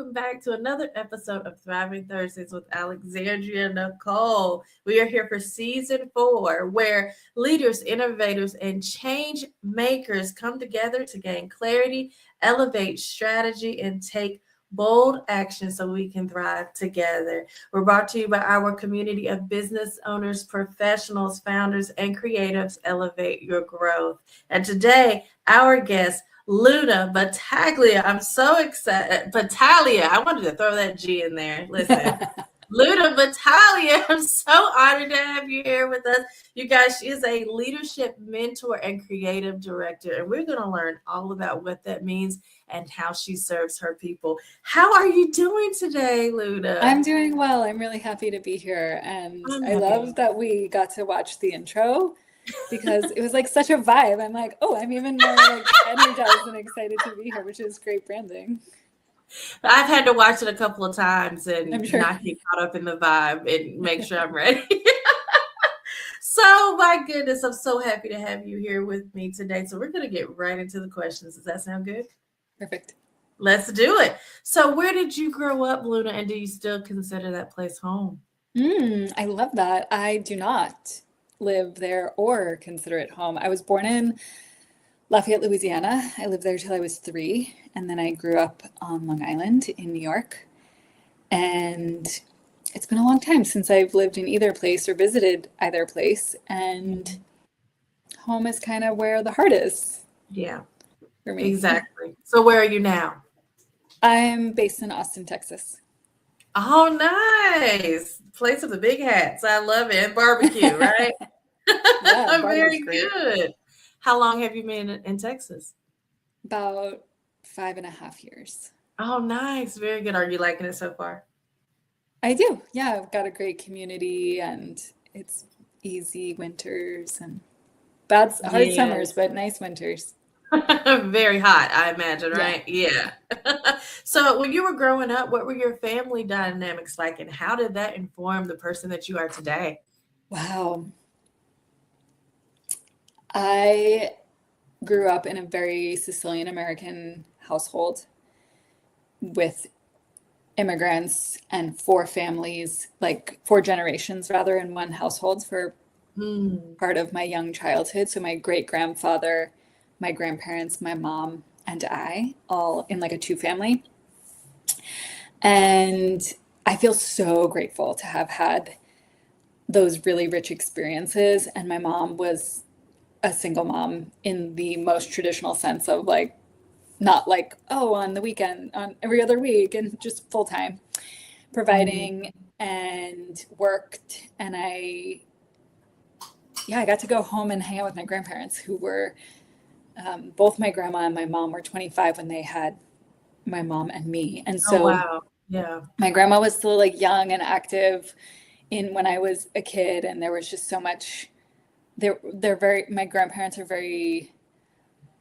welcome back to another episode of Thriving Thursdays with Alexandria Nicole. We are here for season 4, where leaders, innovators, and change makers come together to gain clarity, elevate strategy, and take bold action so we can thrive together. We're brought to you by our community of business owners, professionals, founders, and creatives. Elevate your growth. And today, our guest, Luna Battaglia. I'm so excited. Battalia. I wanted to throw that G in there. Listen. Luna Battalia, I'm so honored to have you here with us. You guys, she is a leadership mentor and creative director, and we're going to learn all about what that means and how she serves her people. How are you doing today, Luna? I'm doing well. I'm really happy to be here, and I love that we got to watch the intro because it was like such a vibe. I'm like, oh, I'm even more like energized and excited to be here, which is great branding. I've had to watch it a couple of times and not get caught up in the vibe and make sure I'm ready. So, my goodness, I'm so happy to have you here with me today. So we're going to get right into the questions. Does that sound good? Perfect. Let's do it. So where did you grow up, Luna, and do you still consider that place home? I love that. I do not live there or consider it home. I was born in Lafayette, Louisiana. I lived there till I was 3, and then I grew up on Long Island in New York. And it's been a long time since I've lived in either place or visited either place, and home is kind of where the heart is. Yeah, for me. Exactly. So where are you now? I'm based in Austin, Texas. Oh, nice. Place of the big hats. I love it. And barbecue, right? Yeah, very good. How long have you been in Texas? About 5.5 years. Oh, nice. Very good. Are you liking it so far? I do. Yeah, I've got a great community, and it's easy winters and hard summers, but nice winters. Very hot, I imagine, right? Yeah. So when you were growing up, what were your family dynamics like, and how did that inform the person that you are today? Wow. I grew up in a very Sicilian American household with immigrants and 4 families, like 4 generations rather, in one household for part of my young childhood. So my great-grandfather, my grandparents, my mom, and I, all in like a 2-family. And I feel so grateful to have had those really rich experiences. And my mom was a single mom in the most traditional sense of like, not like, oh, on the weekend, on every other week, and just full time providing and worked. And I got to go home and hang out with my grandparents, who were both my grandma and my mom were 25 when they had my mom and me. And so my grandma was still like young and active when I was a kid. And there was just so much, my grandparents are very,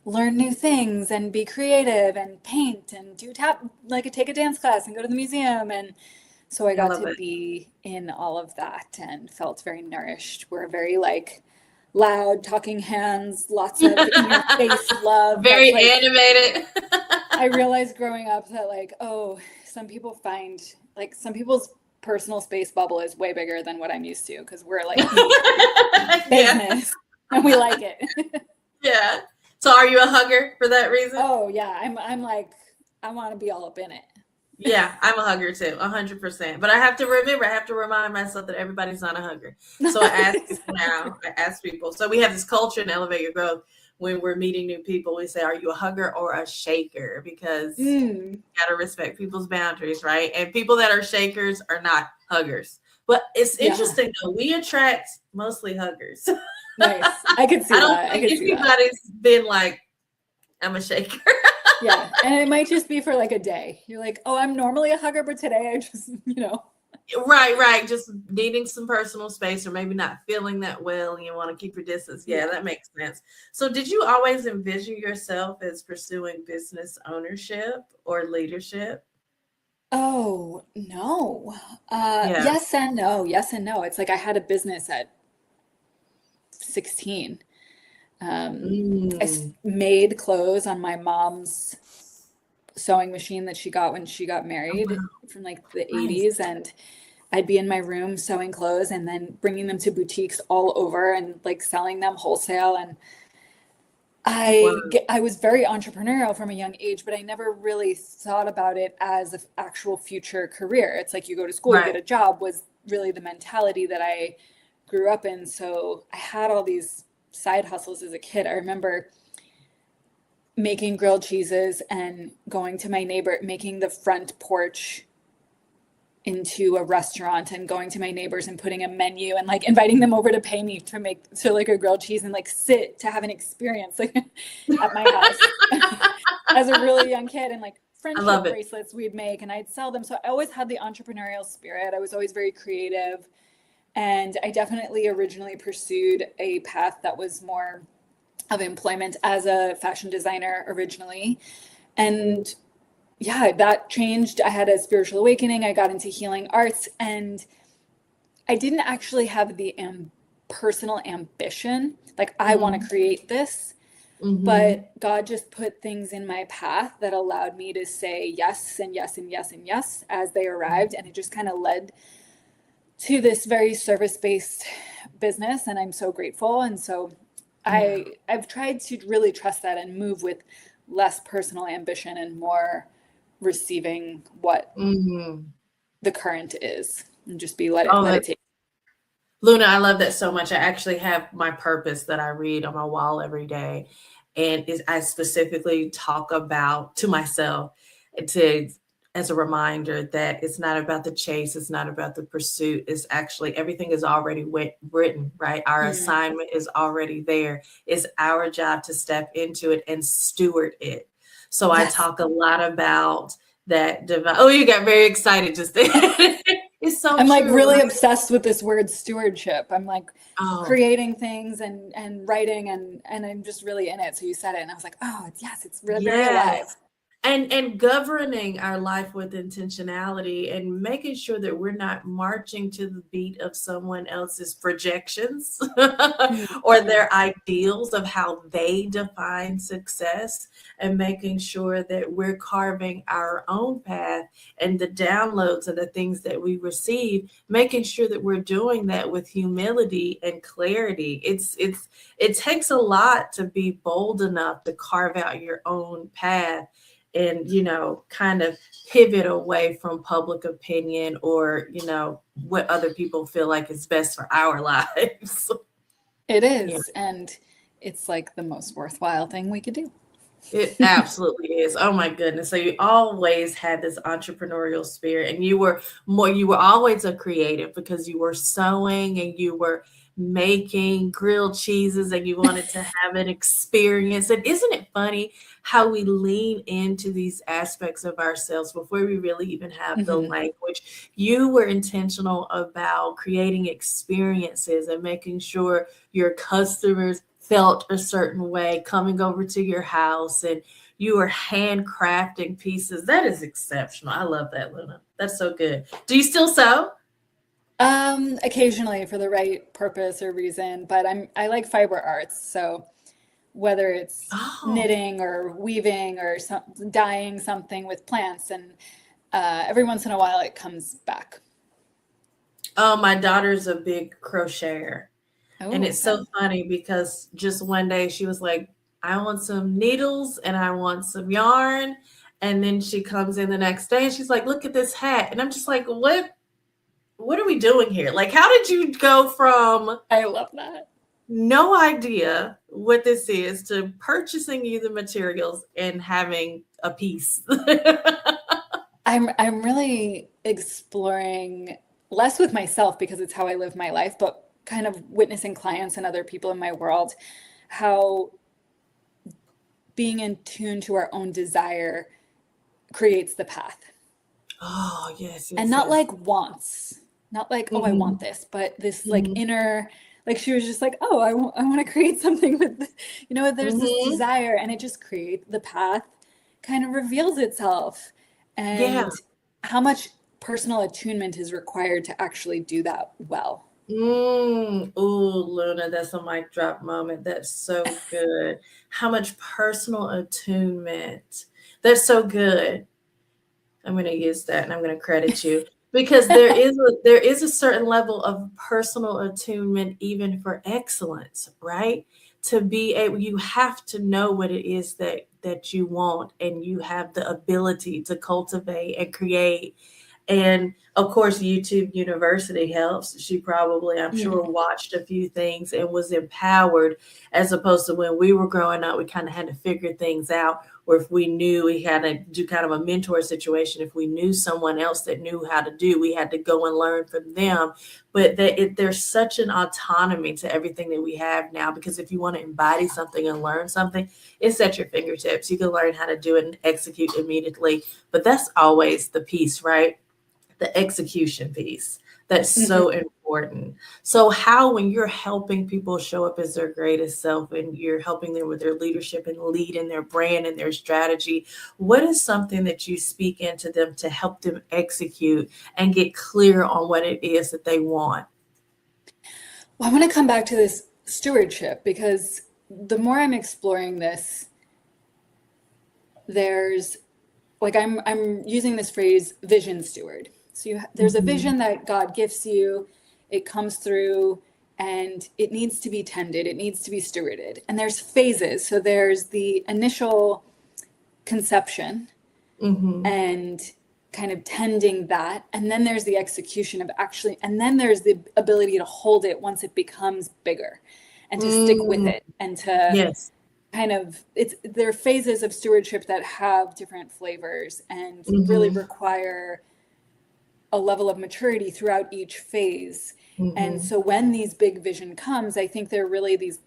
learn new things and be creative and paint and take a dance class and go to the museum. And so I got to be in all of that and felt very nourished. We're very like loud, talking hands, lots of in your face love. Very animated. I realized growing up that like, some people's personal space bubble is way bigger than what I'm used to, because we're like business and we like it. Yeah. So are you a hugger for that reason? Oh yeah, I'm like, I want to be all up in it. Yeah, I'm a hugger too, 100%. But I have to remind myself that everybody's not a hugger. So I ask people. So we have this culture in Elevate Your Growth. When we're meeting new people, we say, are you a hugger or a shaker? Because you got to respect people's boundaries, right? And people that are shakers are not huggers. But it's interesting, though. We attract mostly huggers. Nice. I could see that. I don't think anybody's been like, I'm a shaker. Yeah. And it might just be for like a day. You're like, oh, I'm normally a hugger, but today I just, Right. Just needing some personal space, or maybe not feeling that well and you want to keep your distance. Yeah, that makes sense. So did you always envision yourself as pursuing business ownership or leadership? Oh, no. Yes and no. Yes and no. It's like I had a business at 16. I made clothes on my mom's sewing machine that she got when she got Oh, married wow. from like the Nice. 80s. And I'd be in my room sewing clothes and then bringing them to boutiques all over and like selling them wholesale. And Wow. I was very entrepreneurial from a young age, but I never really thought about it as an actual future career. It's like you go to school, you Right. get a job, was really the mentality that I grew up in. So I had all these side hustles as a kid. I remember making grilled cheeses and going to my neighbor, making the front porch into a restaurant and going to my neighbors and putting a menu and like inviting them over to pay me to make to like a grilled cheese and like sit to have an experience like at my house as a really young kid, and like I love friendship it. bracelets we'd make and I'd sell them. So I always had the entrepreneurial spirit. I was always very creative, and I definitely originally pursued a path that was more of employment as a fashion designer originally. And yeah, that changed. I had a spiritual awakening. I got into healing arts, and I didn't actually have the personal ambition, like, I want to Mm-hmm. create this, Mm-hmm. but God just put things in my path that allowed me to say yes and yes and yes and yes as they arrived. And it just kind of led to this very service-based business. And I'm so grateful. And so Yeah. I've tried to really trust that and move with less personal ambition and more receiving what Mm-hmm. the current is, and just Oh, let it take. Luna, I love that so much. I actually have my purpose that I read on my wall every day. And is I specifically talk about to myself to as a reminder that it's not about the chase, it's not about the pursuit. It's actually everything is already written, right? Our Mm, assignment is already there. It's our job to step into it and steward it. So I yes. talk a lot about that divine. Oh, you got very excited just then. It's so I'm like true, really right? obsessed with this word stewardship. I'm like Oh, creating things and writing and I'm just really in it. So you said it and I was like, oh, it's, yes, it's very alive. yes. And governing our life with intentionality and making sure that we're not marching to the beat of someone else's projections Mm, or mm. their ideals of how they define success, and making sure that we're carving our own path and the downloads and the things that we receive, making sure that we're doing that with humility and clarity. It takes a lot to be bold enough to carve out your own path and kind of pivot away from public opinion or what other people feel like is best for our lives. It Yeah, is. And it's like the most worthwhile thing we could do. it absolutely is. Oh my goodness. So you always had this entrepreneurial spirit, and you were always a creative because you were sewing and you were making grilled cheeses and you wanted to have an experience. And isn't it funny how we lean into these aspects of ourselves before we really even have the Hmm. language? You were intentional about creating experiences and making sure your customers felt a certain way coming over to your house, and you are handcrafting pieces. That is exceptional. I love that, Luna. That's so good. Do you still sew? Occasionally for the right purpose or reason, but I like fiber arts. So whether it's Oh, knitting or weaving or dyeing something with plants, and every once in a while it comes back. oh, my daughter's a big crocheter. And Oh, it's so funny because just one day she was like, I want some needles and I want some yarn. And then she comes in the next day and she's like, look at this hat. And I'm just like, what are we doing here? Like, how did you go from I love that. no idea what this is to purchasing you the materials and having a piece? I'm really exploring less with myself because it's how I live my life, but kind of witnessing clients and other people in my world, how being in tune to our own desire creates the path. Oh, yes, And yes, not yes. like wants, not like, oh, I want Mhm, this, but this like mhm, inner, like she was just like, oh, I want to create something with, there's this mhm. desire, and it just creates the path, kind of reveals itself, Yeah. and how much personal attunement is required to actually do that well. Ooh, Luna, that's a mic drop moment. That's so good. How much personal attunement. That's so good. I'm going to use that and I'm going to credit you because there is a certain level of personal attunement even for excellence, right? To be able, you have to know what it is that you want, and you have the ability to cultivate and create. And of course, YouTube University helps. She probably, I'm sure, Mhm. watched a few things and was empowered, as opposed to when we were growing up, we kind of had to figure things out. Or if we knew, we had to do kind of a mentor situation. If we knew someone else that knew how to do, we had to go and learn from them. But there's such an autonomy to everything that we have now, because if you want to embody something and learn something, it's at your fingertips. You can learn how to do it and execute immediately. But that's always the piece, right? The execution piece. That's so Mhm. important. So, how, when you're helping people show up as their greatest self and you're helping them with their leadership and leading their brand and their strategy, what is something that you speak into them to help them execute and get clear on what it is that they want? Well, I want to come back to this stewardship because the more I'm exploring this, there's like I'm using this phrase vision steward. So there's a Mhm. vision that God gifts you, it comes through and it needs to be tended, it needs to be stewarded. And there's phases. So there's the initial conception Mhm. and kind of tending that, and then there's the execution of actually, and then there's the ability to hold it once it becomes bigger and to stick with Mm. it and to Yes. kind of, it's, there are phases of stewardship that have different flavors and really Mhm. require a level of maturity throughout each phase. And Mhm. so when these big vision comes, I think they're really these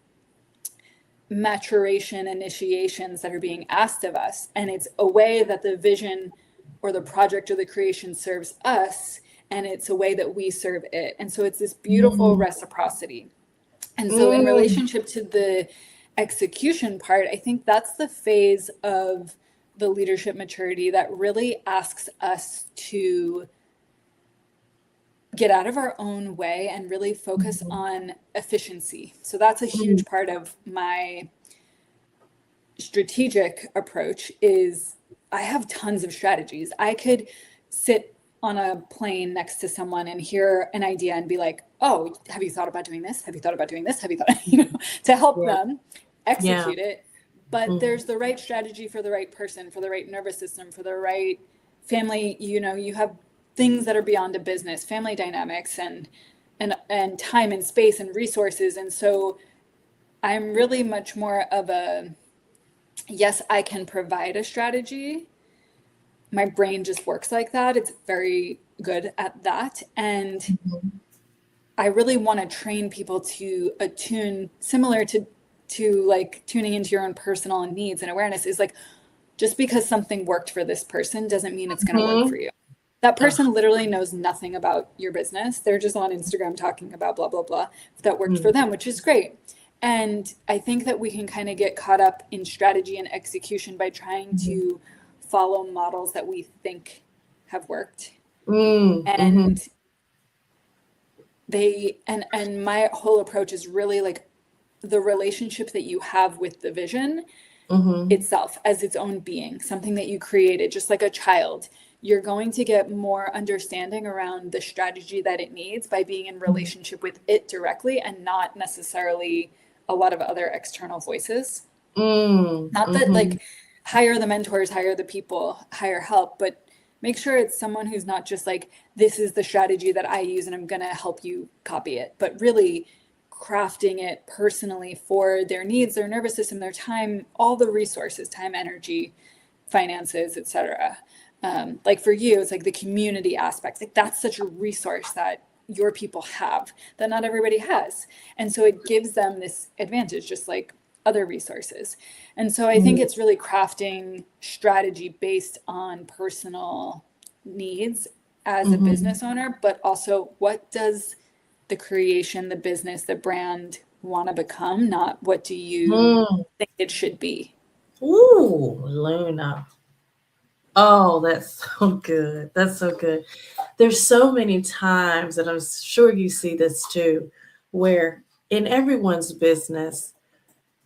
maturation initiations that are being asked of us. And it's a way that the vision or the project or the creation serves us, and it's a way that we serve it. And so it's this beautiful Mm. reciprocity. And so, in Mm. relationship to the execution part, I think that's the phase of the leadership maturity that really asks us to get out of our own way and really focus Mhm. on efficiency. So, that's a Mm. huge part of my strategic approach is I have tons of strategies. I could sit on a plane next to someone and hear an idea and be like, "Oh, have you thought about doing this? Have you thought about doing this? Have you thought," to help Yeah. them Yeah. execute it. But Mhm. there's the right strategy for the right person, for the right nervous system, for the right family. You have things that are beyond a business, family dynamics and time and space and resources. And so I'm really much more of a, yes, I can provide a strategy. My brain just works like that. It's very good at that. And Mhm. I really want to train people to attune, similar to like tuning into your own personal needs and awareness, is like, just because something worked for this person doesn't mean it's going to work for Mhm. you. That Ugh. person literally knows nothing about your business. They're just on Instagram talking about blah blah blah. That worked for Mm. them, which is great. And I think that we can kind of get caught up in strategy and execution by trying Mhm. to follow models that we think have worked. Mm. Mhm. And and my whole approach is really like the relationship that you have with the vision Mhm. itself as its own being, something that you created, just like a child. You're going to get more understanding around the strategy that it needs by being in Mhm. relationship with it directly and not necessarily a lot of other external voices. Mm. Not that Mhm. like hire the mentors, hire the people, hire help, but make sure it's someone who's not just like, this is the strategy that I use and I'm going to help you copy it, but really crafting it personally for their needs, their nervous system, their time, all the resources, time, energy, finances, etc. Like for you, it's like the community aspects. Like that's such a resource that your people have that not everybody has. And so it gives them this advantage, just like other resources. And so I think Mm. it's really crafting strategy based on personal needs as a Mhm. business owner, but also what does the creation, the business, the brand want to become, not what do you Mm. think it should be. Ooh, Luna. Oh, that's so good. That's so good. There's so many times, and I'm sure you see this too, where in everyone's business,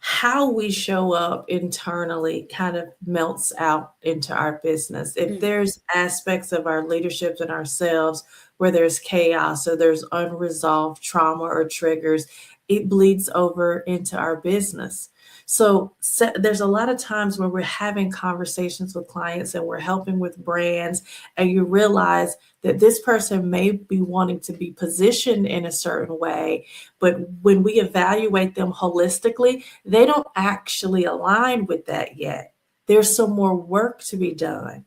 how we show up internally kind of melts out into our business. If Mm. there's aspects of our leadership and ourselves where there's chaos or there's unresolved trauma or triggers, it bleeds over into our business. So there's a lot of times where we're having conversations with clients and we're helping with brands, and you realize that this person may be wanting to be positioned in a certain way, but when we evaluate them holistically, they don't actually align with that yet. There's some more work to be done.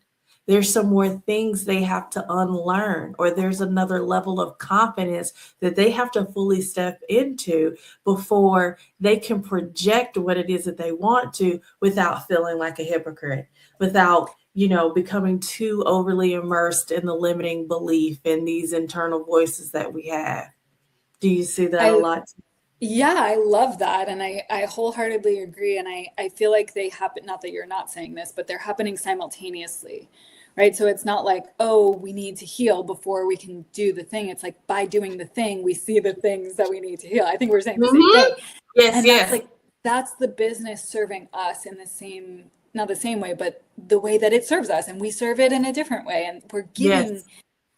There's some more things they have to unlearn, or there's another level of confidence that they have to fully step into before they can project what it is that they want to without feeling like a hypocrite, without becoming too overly immersed in the limiting belief in these internal voices that we have. Do you see that a I lot? Yeah, I love that. And I wholeheartedly agree. And I feel like they happen, not that you're not saying this, but they're happening simultaneously, right? So it's not like, oh, we need to heal before we can do the thing. It's like by doing the thing, we see the things that we need to heal. I think we're saying the same Mhm. thing. Yes, And yes, that's the business serving us in the same, not the same way, but the way that it serves us. And we serve it in a different way. And yes,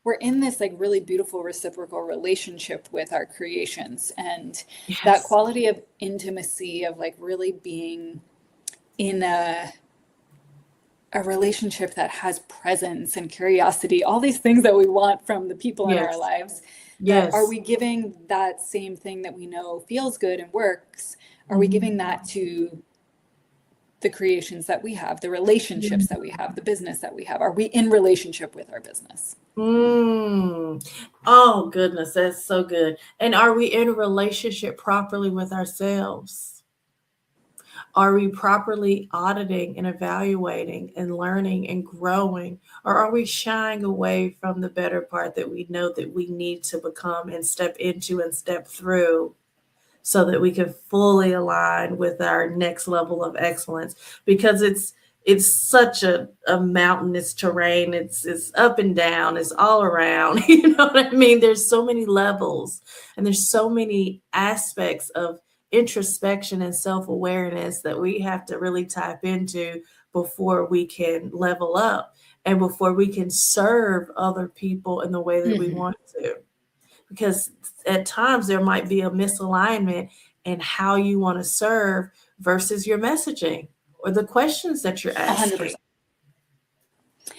we're in this like really beautiful reciprocal relationship with our creations, and that yes, quality of intimacy of like really being in a relationship that has presence and curiosity, all these things that we want from the people in our yes, lives, that are yes. we giving that same thing that we know feels good and works, are we Mhm. giving that to the creations that we have, the relationships that we have, the business that we have? Are we in relationship with our business? Mm. Oh goodness, that's so good. And are we in a relationship properly with ourselves? Are we properly auditing and evaluating and learning and growing? Or are we shying away from the better part that we know that we need to become and step into and step through so that we can fully align with our next level of excellence? Because it's such a mountainous terrain. It's up and down, it's all around. You know what I mean? There's so many levels and there's so many aspects of introspection and self-awareness that we have to really tap into before we can level up and before we can serve other people in the way that we Mm-hmm. want to, because at times there might be a misalignment in how you want to serve versus your messaging or the questions that you're asking, 100%.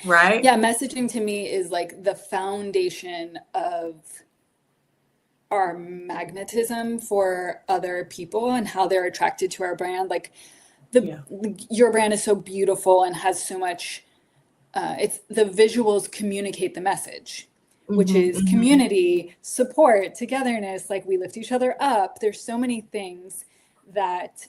right? Yeah, messaging to me is like the foundation of our magnetism for other people and how they're attracted to our brand. Like the Yeah. your brand is so beautiful and has so much it's the visuals communicate the message, which Hmm. is community, support, togetherness, like we lift each other up. There's so many things that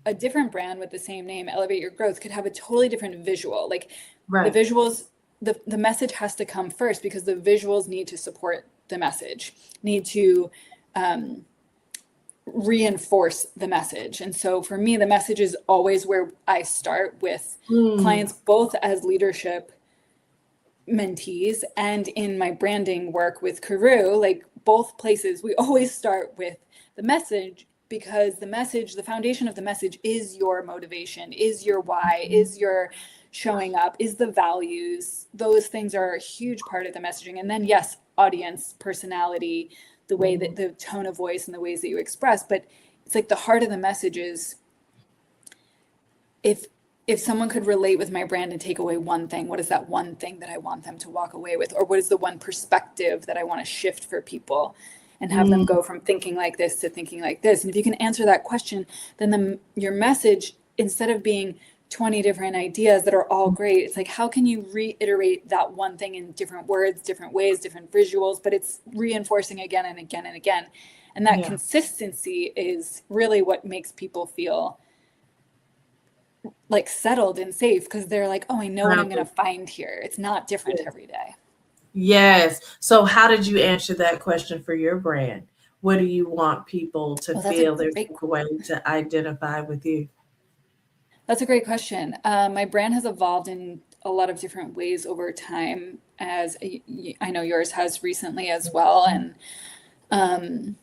a different brand with the same name, Elevate Your Growth, could have a totally different visual. Like the Right. visuals, the message has to come first because the visuals need to support the message, need to um, reinforce the message. And so for me, the message is always where I start with Mm. clients, both as leadership mentees and in my branding work with Karu, like both places, we always start with the message, because the message, the foundation of the message is your motivation, is your why, is your showing up, is the values. Those things are a huge part of the messaging. And then, yes, audience, personality, the way that the tone of voice and the ways that you express. But it's like the heart of the message is if someone could relate with my brand and take away one thing, what is that one thing that I want them to walk away with? Or what is the one perspective that I want to shift for people and have them Mm. go from thinking like this to thinking like this? And if you can answer that question, then your message, instead of being 20 different ideas that are all great, it's like, how can you reiterate that one thing in different words, different ways, different visuals, but it's reinforcing again and again and again. And that Yeah. consistency is really what makes people feel like settled and safe, because they're like, oh, I know what I'm going Grounded. to find here. It's not different Yes. every day. Yes. So how did you answer that question for your brand? What do you want people to Oh, that's a feel their great takeaway to identify with you? that's a great question. My brand has evolved in a lot of different ways over time, as I know yours has recently as well. And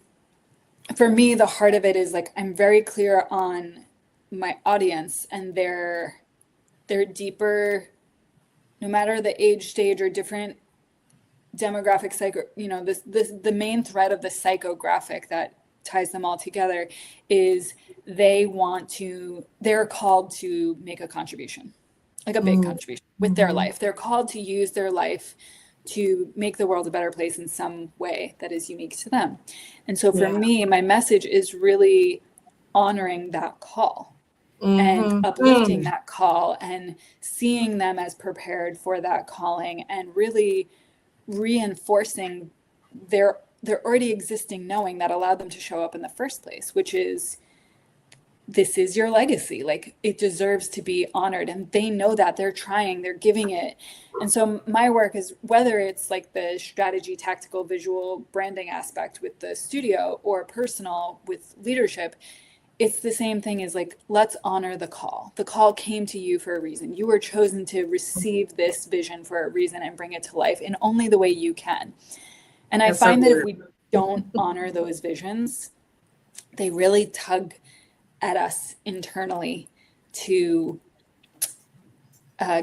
for me, the heart of it is like I'm very clear on my audience and their deeper, no matter the age stage or different demographic the main thread of the psychographic that ties them all together is they're called to make a contribution, like a big contribution with their life. They're called to use their life to make the world a better place in some way that is unique to them. And so for me, my message is really honoring that call and uplifting that call and seeing them as prepared for that calling and really reinforcing their already existing knowing that allowed them to show up in the first place, which is, this is your legacy. Like, it deserves to be honored. And they know that. They're trying, they're giving it. And so my work is, whether it's like the strategy, tactical, visual branding aspect with the studio or personal with leadership, it's the same thing as like, let's honor the call. The call came to you for a reason. You were chosen to receive this vision for a reason and bring it to life in only the way you can. And I find that if we don't honor those visions, they really tug at us internally to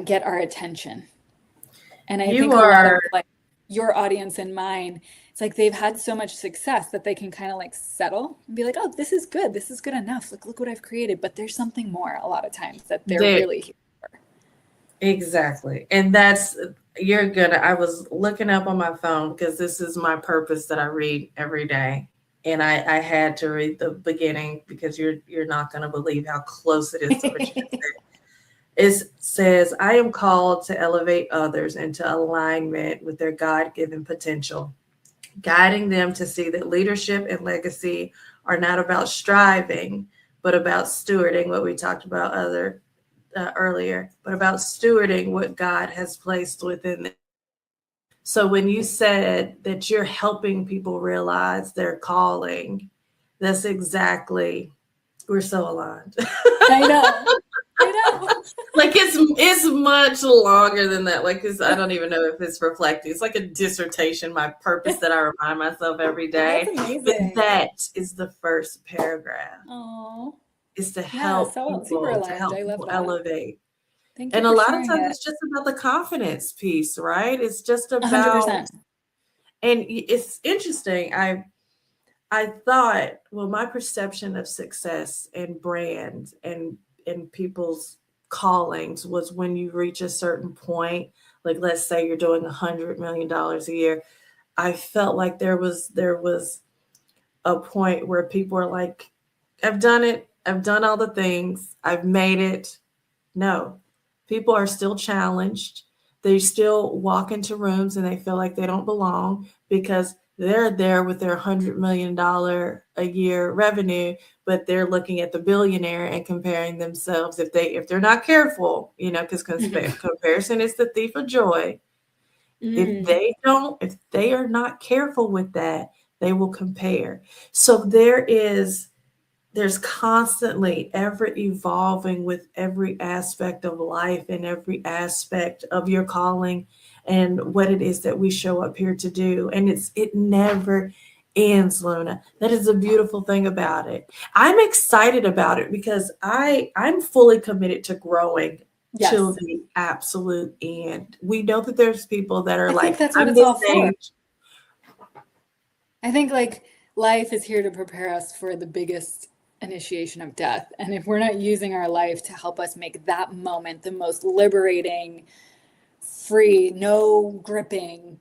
get our attention. And I think a lot of like your audience and mine, it's like they've had so much success that they can kind of like settle and be like, oh, this is good. This is good enough. Like, look what I've created. But there's something more a lot of times that they're really here for. Exactly. And I was looking up on my phone because this is my purpose that I read every day. And I had to read the beginning because you're not going to believe how close it is to what you said. It says, I am called to elevate others into alignment with their God-given potential, guiding them to see that leadership and legacy are not about striving, but about stewarding, what we talked about earlier, but about stewarding what God has placed within them. So when you said that you're helping people realize their calling, that's exactly, we're so aligned. I know. Like it's much longer than that. Like I don't even know if it's reflecting. It's like a dissertation, my purpose that I remind myself every day. That's amazing. But that is the first paragraph. Oh, is to help people elevate. Thank you. And a lot of times it's just about the confidence piece, right? It's just about 100%. And it's interesting. I thought, well, my perception of success and brand and people's callings was when you reach a certain point, like let's say you're doing $100 million a year. I felt like there was a point where people are like, I've done it. I've done all the things. I've made it. No, people are still challenged. They still walk into rooms and they feel like they don't belong because they're there with their $100 million a year revenue, but they're looking at the billionaire and comparing themselves. If they're not careful, because comparison is the thief of joy. If they are not careful with that, they will compare. So there's constantly ever evolving with every aspect of life and every aspect of your calling and what it is that we show up here to do. And it never ends, Luna. That is a beautiful thing about it. I'm excited about it because I'm fully committed to growing till the absolute end. We know that there's people that are I think that's what it's all for. I think like life is here to prepare us for the biggest initiation of death. And if we're not using our life to help us make that moment the most liberating, free, no gripping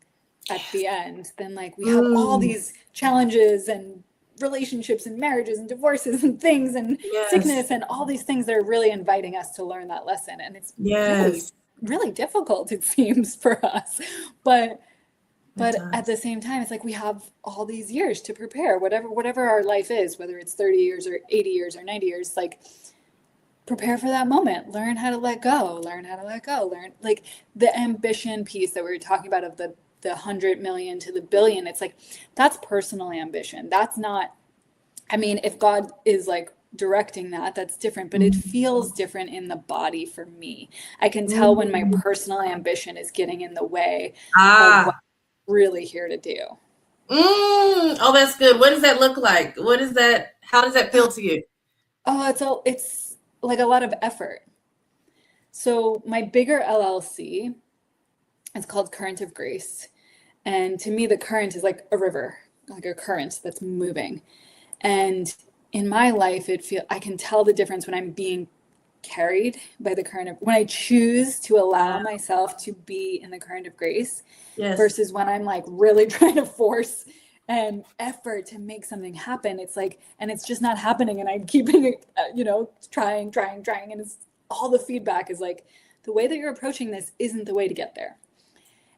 at the end, then like we have all these challenges and relationships and marriages and divorces and things and sickness and all these things that are really inviting us to learn that lesson. And it's really, really difficult, it seems, for us. But at the same time, it's like we have all these years to prepare, whatever our life is, whether it's 30 years or 80 years or 90 years, like prepare for that moment, learn how to let go, learn like the ambition piece that we were talking about of the 100 million to the billion. It's like, that's personal ambition. That's not, I mean, if God is like directing that, that's different, but it feels different in the body for me. I can tell when my personal ambition is getting in the way of what really here to do. Oh, that's good. What does that look like? What is that? How does that feel to you? Oh, it's like a lot of effort. So my bigger LLC is called Current of Grace. And to me, the current is like a river, like a current that's moving. And in my life, I can tell the difference when I'm being carried by the current of, when I choose to allow myself to be in the current of grace, Yes. versus when I'm like really trying to force and effort to make something happen. It's like, and it's just not happening. And I'm keeping, trying. And it's all the feedback is like, the way that you're approaching this isn't the way to get there.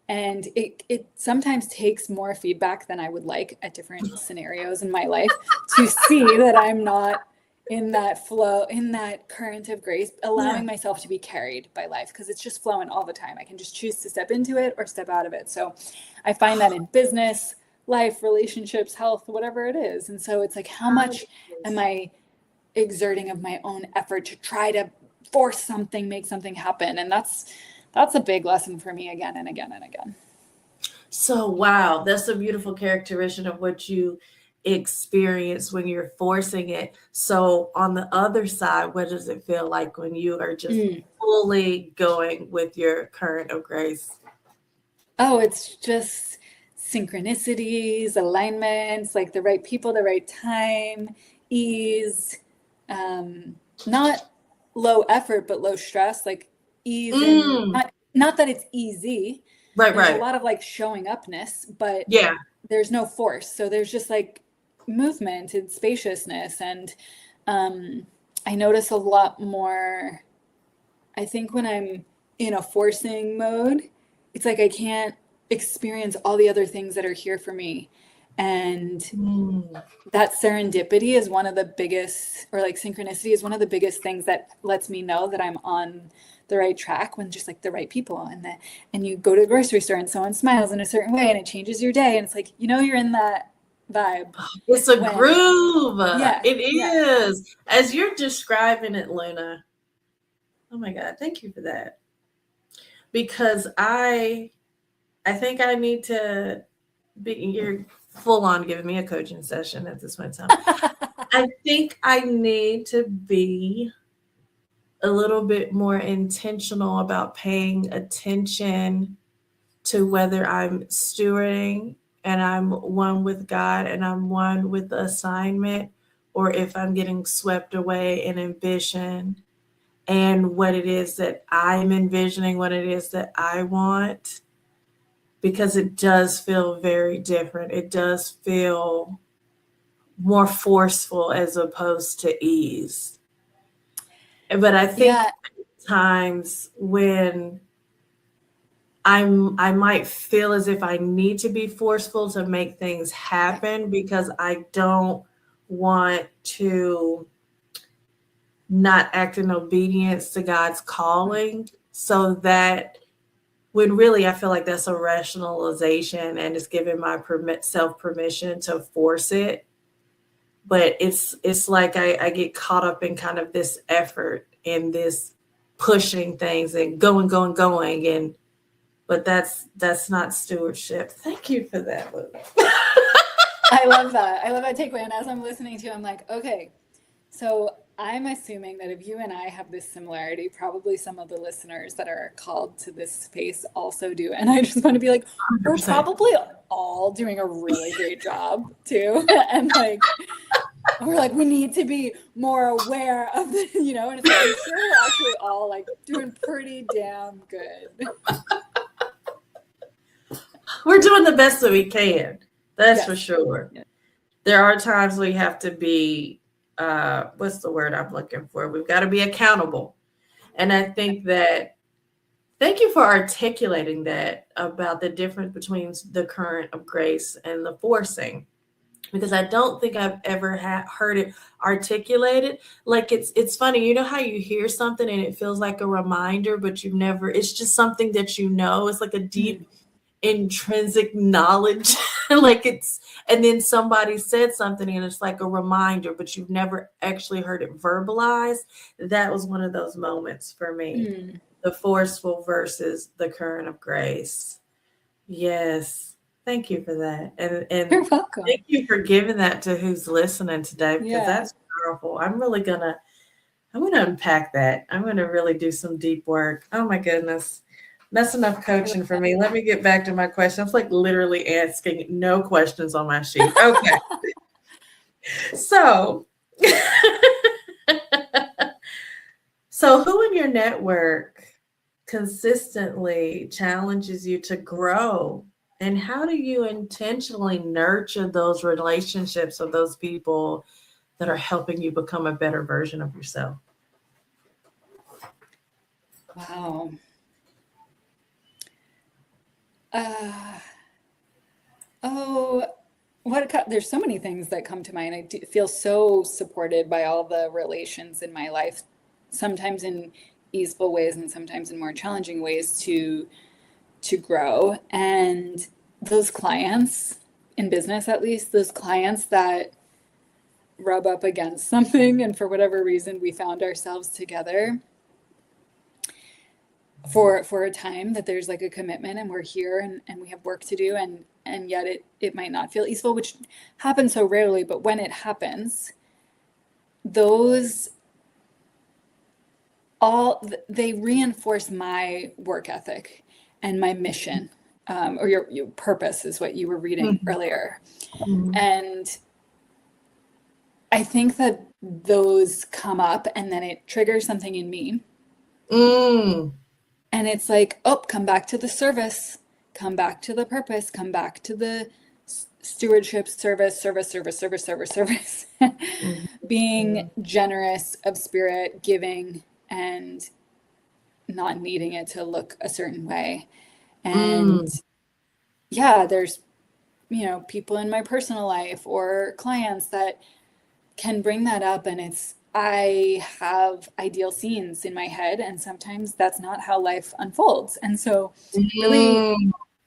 And it sometimes takes more feedback than I would like at different scenarios in my life to see that I'm not in that flow, in that current of grace, allowing myself to be carried by life, because it's just flowing all the time. I can just choose to step into it or step out of it. So I find that in business, life, relationships, health, whatever it is. And so it's like, how much am I exerting of my own effort to try to force something, make something happen? And that's a big lesson for me again and again and again. So, wow, that's a beautiful characteristic of what you experience when you're forcing it. So, on the other side, what does it feel like when you are just fully going with your current of grace? Oh, it's just synchronicities, alignments, like the right people, the right time, ease, not low effort, but low stress, like ease in, not that it's easy. Right. There's a lot of like showing upness, but there's no force. So there's just like movement and spaciousness. And I notice a lot more, I think when I'm in a forcing mode, it's like I can't experience all the other things that are here for me. And that serendipity is one of the biggest, or like synchronicity is one of the biggest things that lets me know that I'm on the right track, when just like the right people, and you go to the grocery store and someone smiles in a certain way and it changes your day. And it's like, you're in that vibe. It's a groove. Yeah, it is. As you're describing it, Luna. Oh my God, thank you for that. Because I think I need to be, you're full on giving me a coaching session at this point in time. I think I need to be a little bit more intentional about paying attention to whether I'm stewarding and I'm one with God and I'm one with the assignment, or if I'm getting swept away in ambition and what it is that I'm envisioning, what it is that I want, because it does feel very different. It does feel more forceful as opposed to ease. But I think times when I might feel as if I need to be forceful to make things happen, because I don't want to not act in obedience to God's calling. So that when really I feel like that's a rationalization and it's giving my self permission to force it. But it's like I get caught up in kind of this effort and this pushing things and going, and but that's not stewardship. Thank you for that, Luke. I love that. I love that takeaway. And as I'm listening to you, I'm like, okay, so I'm assuming that if you and I have this similarity, probably some of the listeners that are called to this space also do. And I just want to be like, 100%. We're probably all doing a really great job too. And like, we're like, we need to be more aware of the, and it's like, I'm sure we're actually all like doing pretty damn good. We're doing the best that we can. That's for sure. Yeah. There are times we have to be, what's the word I'm looking for? We've got to be accountable. And I think that, thank you for articulating that about the difference between the current of grace and the forcing, because I don't think I've ever heard it articulated. Like it's funny, how you hear something and it feels like a reminder, but you've never, it's just something that it's like a deep intrinsic knowledge. And then somebody said something and it's like a reminder, but you've never actually heard it verbalized. That was one of those moments for me. The forceful versus the current of grace. Yes. Thank you for that. And you're welcome. Thank you for giving that to who's listening today, because that's powerful. I'm I'm going to unpack that. I'm going to really do some deep work. Oh my goodness. That's enough coaching for me. Let me get back to my question. I was like literally asking no questions on my sheet. Okay. So, so who in your network consistently challenges you to grow? And how do you intentionally nurture those relationships with those people that are helping you become a better version of yourself? Wow. There's so many things that come to mind. I feel so supported by all the relations in my life, sometimes in easeful ways and sometimes in more challenging ways to grow. And those clients in business, at least, those clients that rub up against something and for whatever reason we found ourselves together for a time, that there's like a commitment and we're here and we have work to do, and yet it might not feel easeful, which happens so rarely, but when it happens, those they reinforce my work ethic and my mission, or your purpose is what you were reading earlier. And I think that those come up and then it triggers something in me. And it's like, oh, come back to the service, come back to the purpose, come back to the stewardship, service. Being generous of spirit, giving, and not needing it to look a certain way. And yeah, there's, people in my personal life or clients that can bring that up, and I have ideal scenes in my head, and sometimes that's not how life unfolds. And so really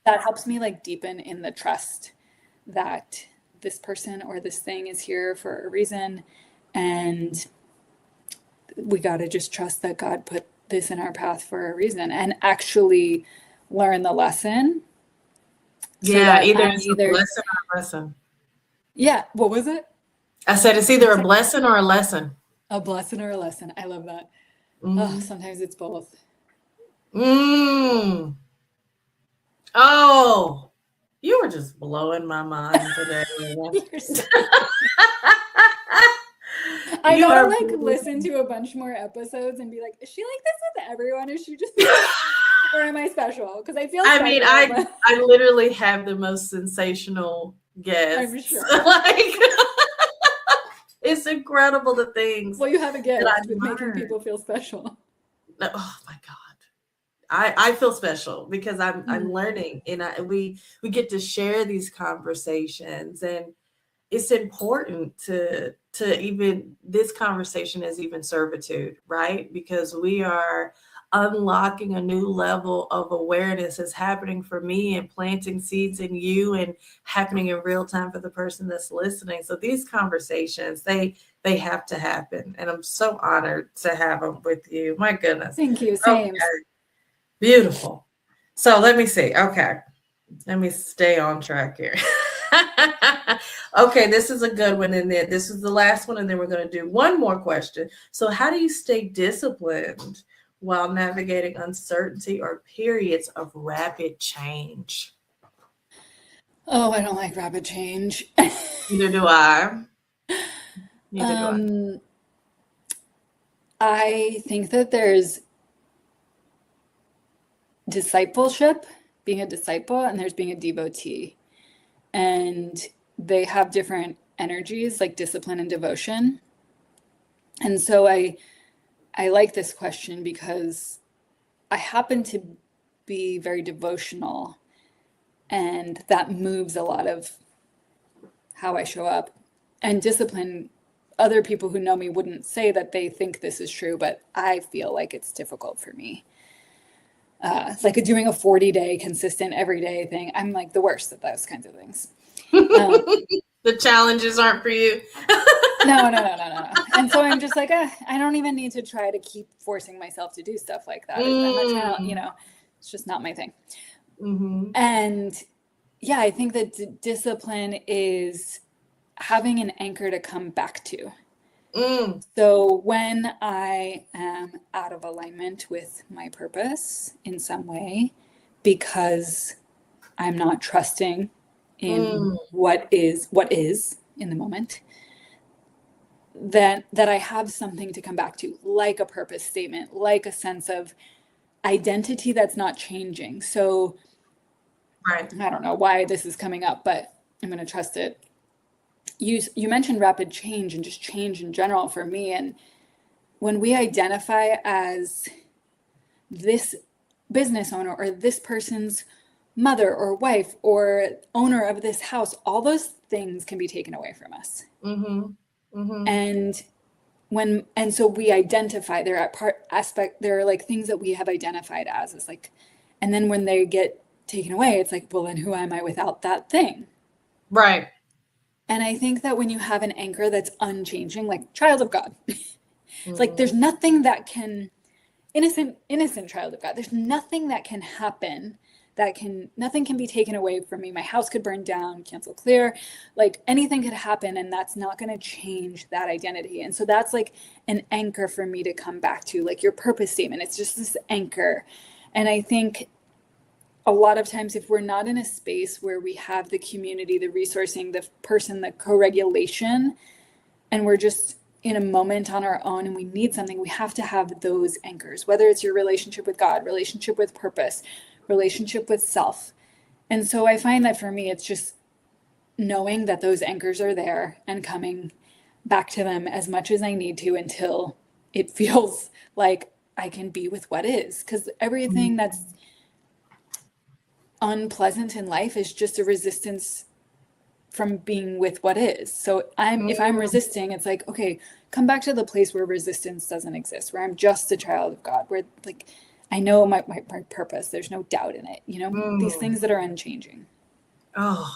that helps me like deepen in the trust that this person or this thing is here for a reason, and we got to just trust that God put this in our path for a reason, and actually learn the lesson. Yeah, either it's a blessing or a lesson. Yeah, what was it? I said it's either a blessing or a lesson. A blessing or a lesson. I love that. Oh, sometimes it's both. Oh, you were just blowing my mind today. I gotta like listen to a bunch more episodes and be like, is she like this with everyone? Is she just or am I special? Because I feel I literally have the most sensational guests. I'm sure. Like it's incredible the things. Well, you have a gift with making people feel special. Oh my God. I feel special because I'm learning, and we get to share these conversations, and it's important to even this conversation is even servitude, right? Because we are unlocking a new level of awareness is happening for me and planting seeds in you and happening in real time for the person that's listening. So these conversations, they have to happen. And I'm so honored to have them with you. My goodness. Thank you. Same. Okay. Beautiful. So let me see. Okay. Let me stay on track here. Okay, this is a good one. And then this is the last one. And then we're going to do one more question. So how do you stay disciplined while navigating uncertainty or periods of rapid change? Oh, I don't like rapid change. Neither do I. Neither do I think that there's discipleship, being a disciple, and there's being a devotee. And they have different energies, like discipline and devotion. And so I like this question because I happen to be very devotional, and that moves a lot of how I show up. And discipline, other people who know me wouldn't say that they think this is true, but I feel like it's difficult for me. It's like doing a 40-day consistent everyday thing. I'm like the worst at those kinds of things. The challenges aren't for you. No. And so I'm just like, I don't even need to try to keep forcing myself to do stuff like that. It's just not my thing. And yeah, I think that discipline is having an anchor to come back to. Mm, So when I am out of alignment with my purpose in some way, because I'm not trusting in mm, what is in the moment, then that I have something to come back to, like a purpose statement, like a sense of identity that's not changing. So right. I don't know why this is coming up, but I'm going to trust it. You mentioned rapid change and just change in general for me. And when we identify as this business owner or this person's mother or wife or owner of this house, all those things can be taken away from us. Mm-hmm. Mm-hmm. And so we identify there at part aspect, there are like things that we have identified as like, and then when they get taken away, it's like, well, then who am I without that thing? Right. And I think that when you have an anchor that's unchanging, like child of God, it's like Mm-hmm. there's nothing that can, innocent child of God, there's nothing that can happen nothing can be taken away from me. My house could burn down, cancel clear, like anything could happen, and that's not going to change that identity. And so that's like an anchor for me to come back to, like your purpose statement. It's just this anchor. And I think a lot of times if we're not in a space where we have the community, the resourcing, the person, the co-regulation, and we're just in a moment on our own and we need something, we have to have those anchors, whether it's your relationship with God, relationship with purpose, relationship with self. And so I find that for me, it's just knowing that those anchors are there and coming back to them as much as I need to until it feels like I can be with what is. Because everything that's unpleasant in life is just a resistance from being with what is. So if I'm Mm-hmm. resisting, it's like, okay, come back to the place where resistance doesn't exist, where I'm just a child of God, where like I know my purpose, there's no doubt in it, these Mm. things that are unchanging. Oh,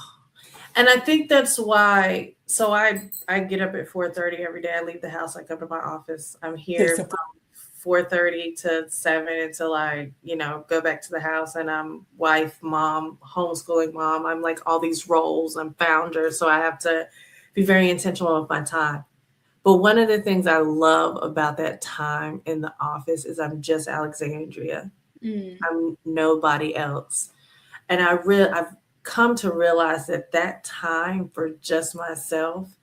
and I think that's why. So I get up at 4:30 every day. I leave the house. I come to my office. I'm here Discipline. 4:30 to 7 until I, go back to the house, and I'm wife, mom, homeschooling mom. I'm like all these roles. I'm founder, so I have to be very intentional with my time. But one of the things I love about that time in the office is I'm just Alexandria. Mm. I'm nobody else. And I've come to realize that that time for just myself,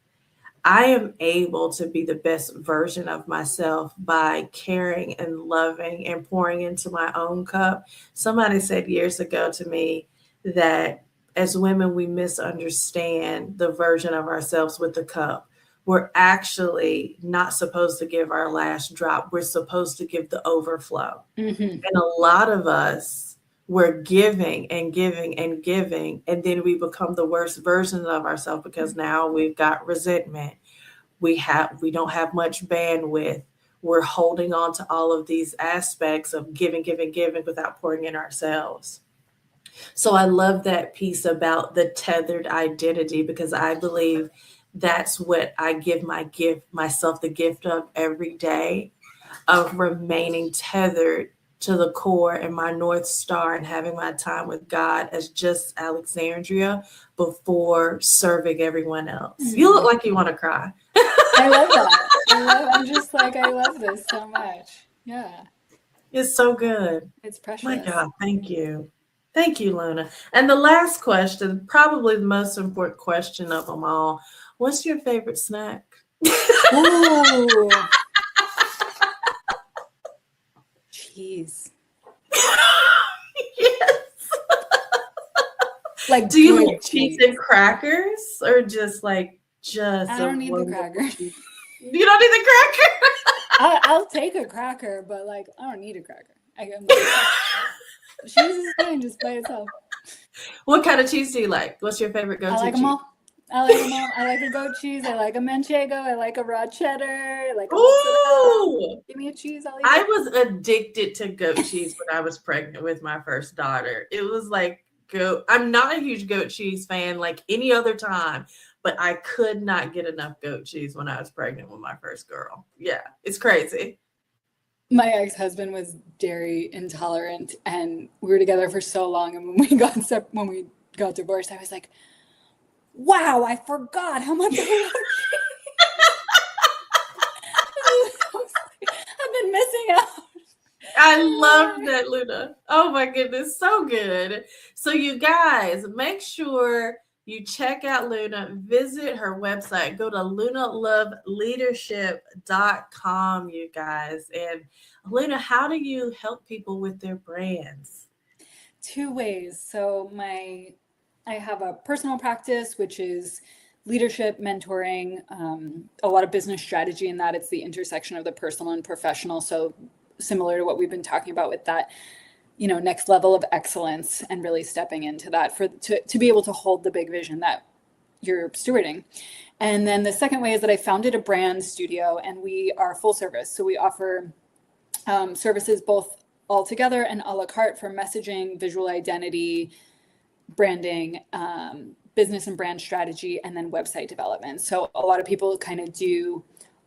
I am able to be the best version of myself by caring and loving and pouring into my own cup. Somebody said years ago to me that as women, we misunderstand the version of ourselves with the cup. We're actually not supposed to give our last drop. We're supposed to give the overflow. Mm-hmm. And a lot of us, we're giving and giving and giving, and then we become the worst version of ourselves because now we've got resentment. We don't have much bandwidth. We're holding on to all of these aspects of giving, giving, giving without pouring in ourselves. So I love that piece about the tethered identity because I believe that's what I give myself the gift of every day, of remaining tethered to the core and my North Star and having my time with God as just Alexandria before serving everyone else. You look Mm. like you want to cry. I love that. I'm just like, I love this so much. Yeah, It's so good. it's My precious. God, thank you. Thank you, Luna. And the last question, probably the most important question of them all. What's your favorite snack? Ooh, cheese. Yes. Like Do you like good cheese and cheese. crackers or just I a don't need the wonderful cracker. cheese? You don't need the cracker? I'll take a cracker, but like I don't need a cracker. I'm like cheese is fine just by itself. What kind of cheese do you like? What's your favorite I go-to like them cheese? all. I like them all. I like a goat cheese. I like a manchego. I like a raw cheddar. I like a mozzarella. Ooh, Give me a cheese, I'll eat I it. was addicted to goat cheese when I was pregnant with my first daughter. It was like goat. I'm not a huge goat cheese fan like any other time, but I could not get enough goat cheese when I was pregnant with my first girl. Yeah, it's crazy. My ex-husband was dairy intolerant, and we were together for so long. And when we got divorced, I was like, "Wow, I forgot how much I love cheese." I love that, Luna. Oh my goodness, so good. So you guys, make sure you check out Luna, visit her website, go to lunaloveleadership.com, you guys. And Luna, how do you help people with their brands? Two ways. So I have a personal practice, which is leadership, mentoring, a lot of business strategy in that. It's the intersection of the personal and professional. So similar to what we've been talking about with that, next level of excellence and really stepping into that to be able to hold the big vision that you're stewarding. And then the second way is that I founded a brand studio, and we are full service. So we offer services both all together and a la carte for messaging, visual identity, branding, business and brand strategy, and then website development. So a lot of people kind of do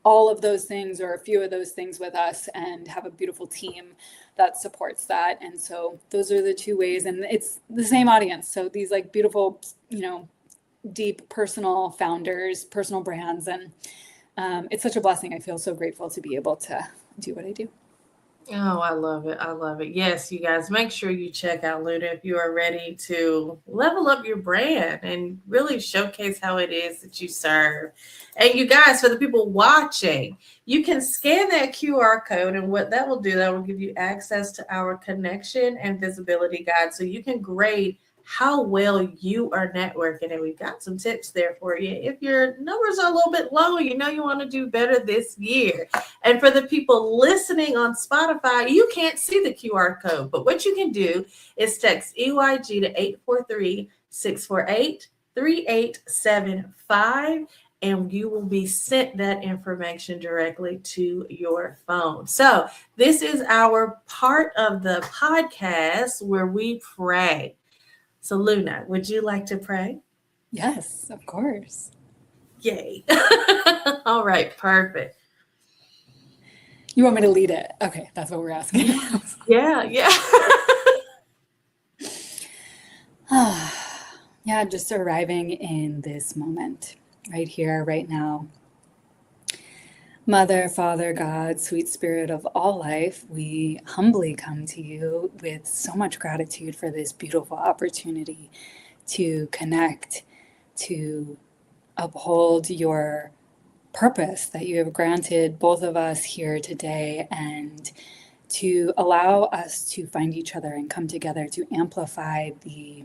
all of those things or a few of those things with us and have a beautiful team that supports that. And so those are the two ways, and it's the same audience. So these like beautiful, deep personal founders, personal brands. And it's such a blessing. I feel so grateful to be able to do what I do. Oh, I love it. I love it. Yes, you guys, make sure you check out Luna if you are ready to level up your brand and really showcase how it is that you serve. And you guys, for the people watching, you can scan that QR code, and what that will do, that will give you access to our connection and visibility guide, so you can grade how well you are networking. And we've got some tips there for you. If your numbers are a little bit low, you want to do better this year. And for the people listening on Spotify, you can't see the QR code, but what you can do is text EYG to 843-648-3875, and you will be sent that information directly to your phone. So this is our part of the podcast where we pray. So Luna, would you like to pray? Yes, of course. Yay. All right, perfect. You want me to lead it? Okay, that's what we're asking. Yeah. Yeah, just arriving in this moment, right here, right now. Mother, Father, God, sweet spirit of all life, we humbly come to you with so much gratitude for this beautiful opportunity to connect, to uphold your purpose that you have granted both of us here today, and to allow us to find each other and come together to amplify the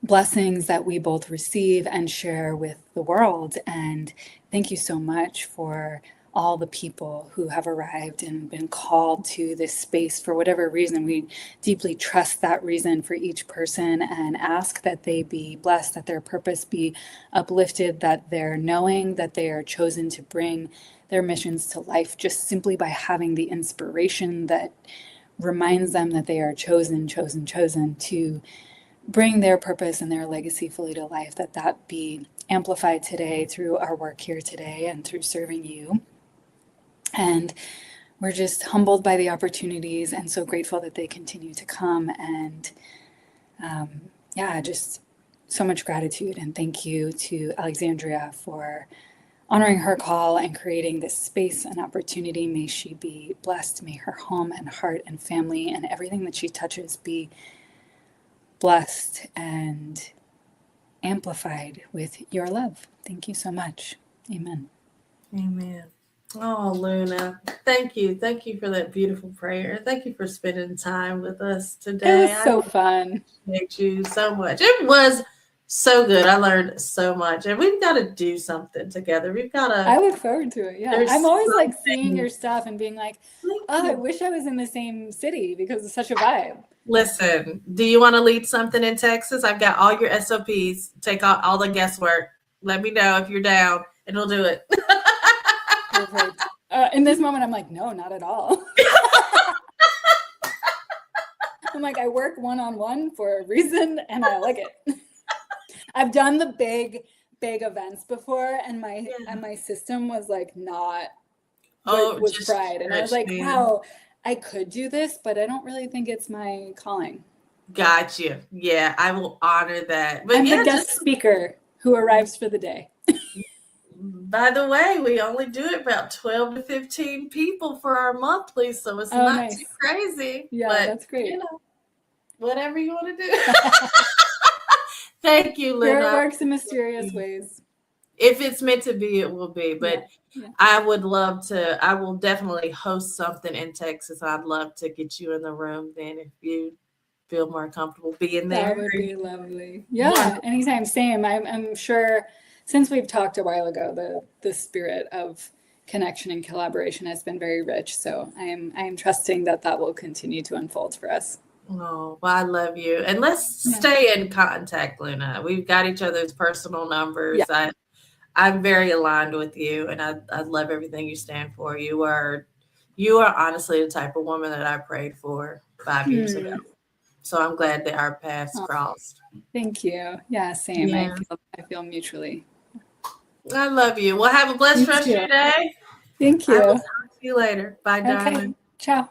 blessings that we both receive and share with the world. And thank you so much for all the people who have arrived and been called to this space for whatever reason. We deeply trust that reason for each person and ask that they be blessed, that their purpose be uplifted, that they're knowing that they are chosen to bring their missions to life just simply by having the inspiration that reminds them that they are chosen to bring their purpose and their legacy fully to life, that be amplified today through our work here today and through serving you. And we're just humbled by the opportunities and so grateful that they continue to come. And just so much gratitude. And thank you to Alexandria for honoring her call and creating this space and opportunity. May she be blessed. May her home and heart and family and everything that she touches be blessed and amplified with your love. Thank you so much. Amen. Amen. Oh, Luna, thank you. Thank you for that beautiful prayer. Thank you for spending time with us today. It was so fun. Thank you so much. It was so good. I learned so much. And we've got to do something together. I look forward to it. Yeah. I'm always like seeing your stuff and being like, I wish I was in the same city because it's such a vibe. Listen, do you want to lead something in Texas? I've got all your SOPs. Take out all the guesswork. Let me know if you're down and we'll do it. Perfect. In this moment, I'm like, no, not at all. I'm like, I work one-on-one for a reason and I like it. I've done the big events before, and my system was like not was fried. And I was like, wow, I could do this, but I don't really think it's my calling. Gotcha. Yeah, I will honor that. But I'm the guest speaker who arrives for the day. By the way, we only do it about 12 to 15 people for our monthly, so it's not nice. too crazy. Yeah, but, that's great. Whatever you want to do. Thank you, Lynn. It works in mysterious ways. If it's meant to be, it will be. But I would love to. I will definitely host something in Texas. I'd love to get you in the room then if you feel more comfortable being there. That would be lovely. Yeah, anytime. Same. I'm sure since we've talked a while ago, the spirit of connection and collaboration has been very rich. So I am trusting that will continue to unfold for us. Oh, well, I love you. And let's stay in contact, Luna. We've got each other's personal numbers. Yeah. I'm very aligned with you, and I love everything you stand for. You are honestly the type of woman that I prayed for 5 years ago. So I'm glad that our paths crossed. Thank you. Yeah, same. Yeah. I feel mutually. I love you. Well, have a blessed rest of your day. Thank you. I will talk to you later. Bye, darling. Ciao.